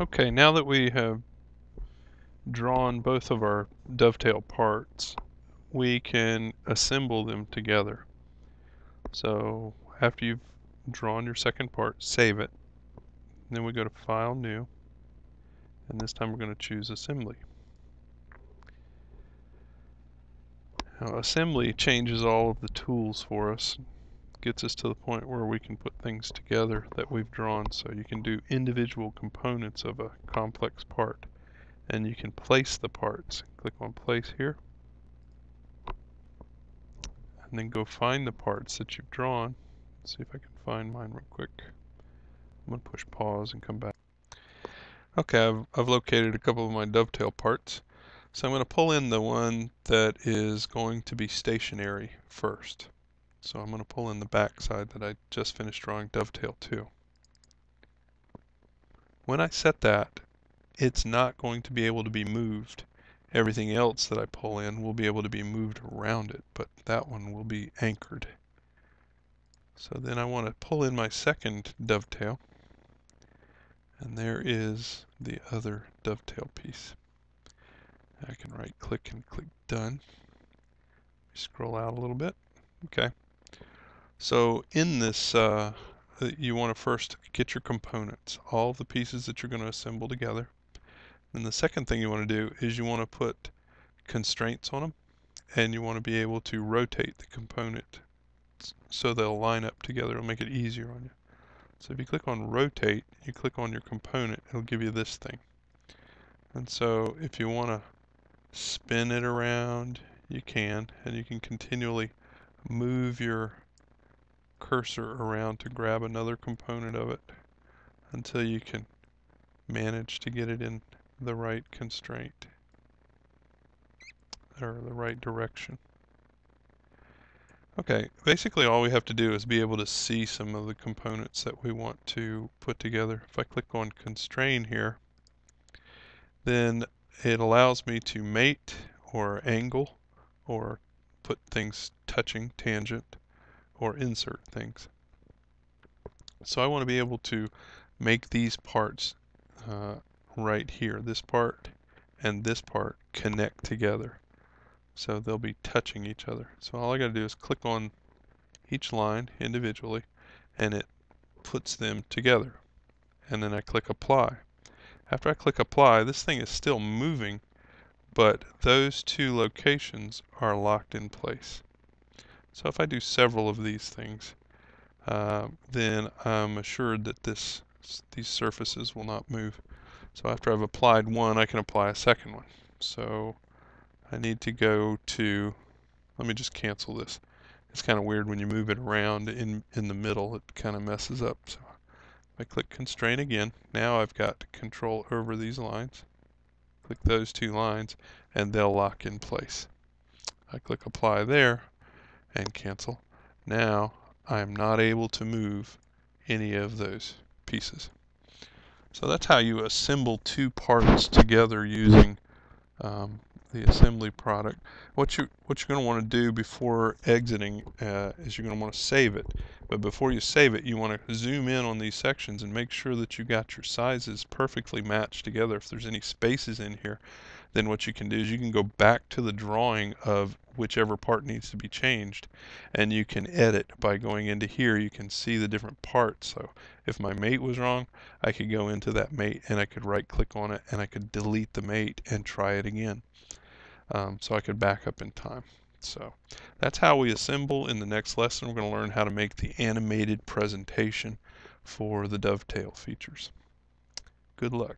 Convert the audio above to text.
Okay, now that we have drawn both of our dovetail parts, we can assemble them together. So after you've drawn your second part, save it. Then we go to File, New, and this time we're going to choose Assembly. Now, assembly changes all of the tools for us, gets us to the point where we can put things together that we've drawn. So you can do individual components of a complex part, and you can place the parts. Click on Place here, and then go find the parts that you've drawn. Let's see if I can find mine real quick. I'm going to push pause and come back. Okay, I've located a couple of my dovetail parts. So I'm going to pull in the one that is going to be stationary first. So I'm going to pull in the back side that I just finished drawing dovetail to. When I set that, it's not going to be able to be moved. Everything else that I pull in will be able to be moved around it, but that one will be anchored. So then I want to pull in my second dovetail, and there is the other dovetail piece. I can right click and click Done. Scroll out a little bit. Okay. So in this, you want to first get your components, all the pieces that you're going to assemble together. And the second thing you want to do is you want to put constraints on them, and you want to be able to rotate the component so they'll line up together. It'll make it easier on you. So if you click on Rotate, you click on your component, it'll give you this thing. And so if you want to spin it around, you can, and you can continually move your cursor around to grab another component of it until you can manage to get it in the right constraint or the right direction. Okay, basically all we have to do is be able to see some of the components that we want to put together. If I click on Constrain here, then it allows me to mate or angle or put things touching, tangent, or insert things. So I want to be able to make these parts right here, this part and this part, connect together. So they'll be touching each other. So all I got to do is click on each line individually, and it puts them together. And then I click Apply. After I click Apply, this thing is still moving, but those two locations are locked in place. So if I do several of these things, then I'm assured that these surfaces will not move. So after I've applied one, I can apply a second one. So I need to go to, let me just cancel this. It's kind of weird when you move it around in the middle, it kind of messes up. So I click Constrain again. Now I've got control over these lines. Click those two lines and they'll lock in place. I click Apply there and cancel. Now I'm not able to move any of those pieces. So that's how you assemble two parts together using the assembly product. What you're going to want to do before exiting is you're going to want to save it. But before you save it, you want to zoom in on these sections and make sure that you got your sizes perfectly matched together. If there's any spaces in here, then what you can do is you can go back to the drawing of whichever part needs to be changed, and you can edit by going into here. You can see the different parts. So if my mate was wrong, I could go into that mate and I could right click on it and I could delete the mate and try it again. So I could back up in time. So that's how we assemble. In the next lesson, we're going to learn how to make the animated presentation for the dovetail features. Good luck.